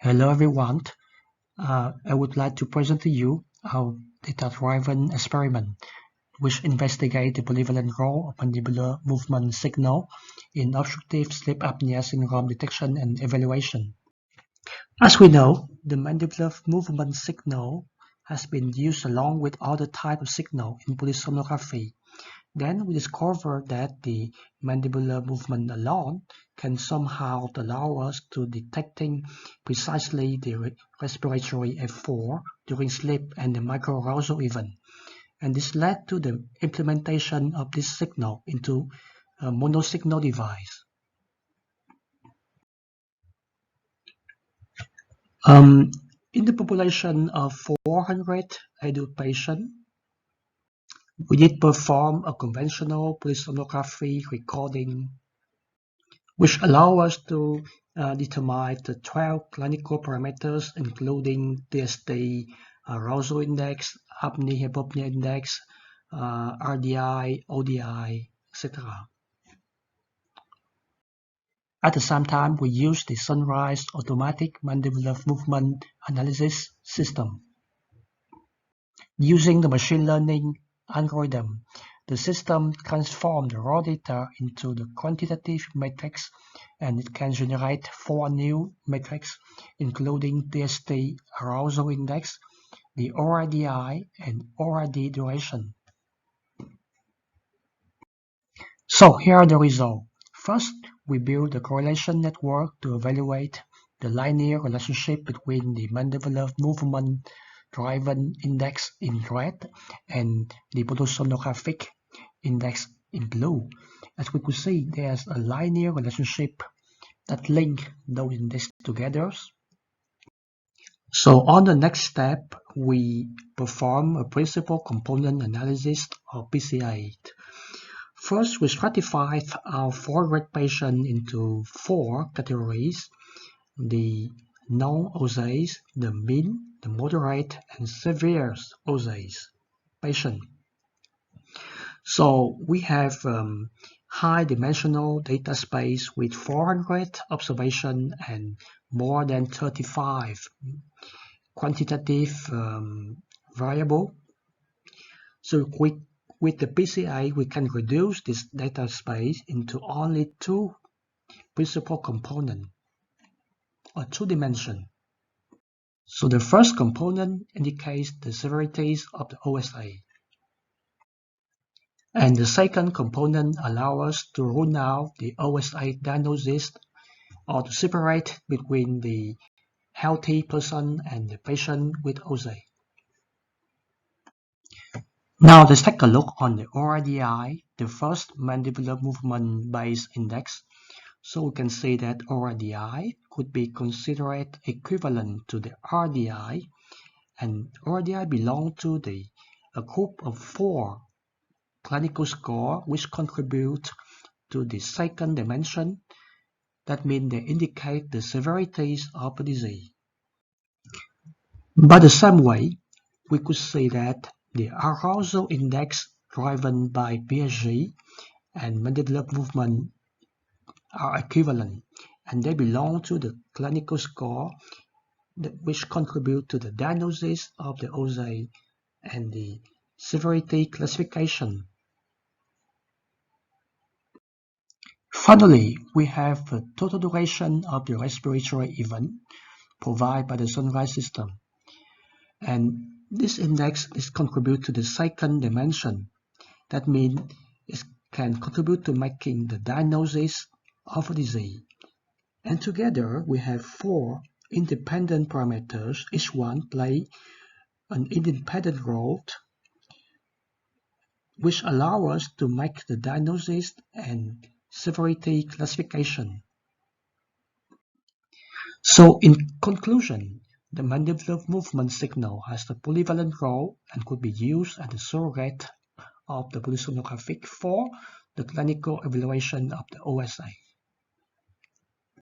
Hello everyone. I would like to present to you our data-driven experiment, which investigates the polyvalent role of mandibular movement signal in obstructive sleep apnea syndrome detection and evaluation. As we know, the mandibular movement signal has been used along with other types of signal in polysomnography. Then we discovered that the mandibular movement alone can somehow allow us to detecting precisely the respiratory F4 during sleep and the microarousal event. And this led to the implementation of this signal into a monosignal device. In the population of 400 adult patients, we did perform a conventional polysomnography recording, which allow us to determine the 12 clinical parameters, including DST, arousal index, apnea-hypopnea index, RDI, ODI, etc. At the same time, we use the Sunrise automatic mandibular movement analysis system. Using the machine learning algorithm, the system transforms the raw data into the quantitative matrix, and it can generate 4 new metrics, including DST arousal index, the ORDI, and ORD duration. So here are the results. First, we build a correlation network to evaluate the linear relationship between the mandibular movement driven index in red and the polysomnographic index in blue. As we could see, there's a linear relationship that link those indexes together. So on the next step, we perform a principal component analysis of PCA. First, we stratified our 400 patients into 4 categories: the non-OSAs, the mean, the moderate, and severe OSAs patient. So we have high-dimensional data space with 400 observations and more than 35 quantitative variable. So with the PCA, we can reduce this data space into only 2 principal components, or 2 dimensions. So the first component indicates the severities of the OSA. And the second component allows us to rule out the OSA diagnosis or to separate between the healthy person and the patient with OSA. Now let's take a look on the ORDI, the first mandibular movement-based index. So we can say that ORDI could be considered equivalent to the RDI, and RDI belongs to a group of 4 clinical scores which contribute to the second dimension. That means they indicate the severities of the disease. By the same way, we could say that the arousal index driven by PSG and mandibular movement are equivalent, and they belong to the clinical score which contribute to the diagnosis of the OSA and the severity classification. Finally, we have the total duration of the respiratory event provided by the Sunrise system, and this index is contribute to the second dimension. That means it can contribute to making the diagnosis of a disease. And together we have 4 independent parameters. Each one play an independent role which allow us to make the diagnosis and severity classification. So in conclusion, the mandibular movement signal has a polyvalent role and could be used as a surrogate of the polysomnographic for the clinical evaluation of the OSA.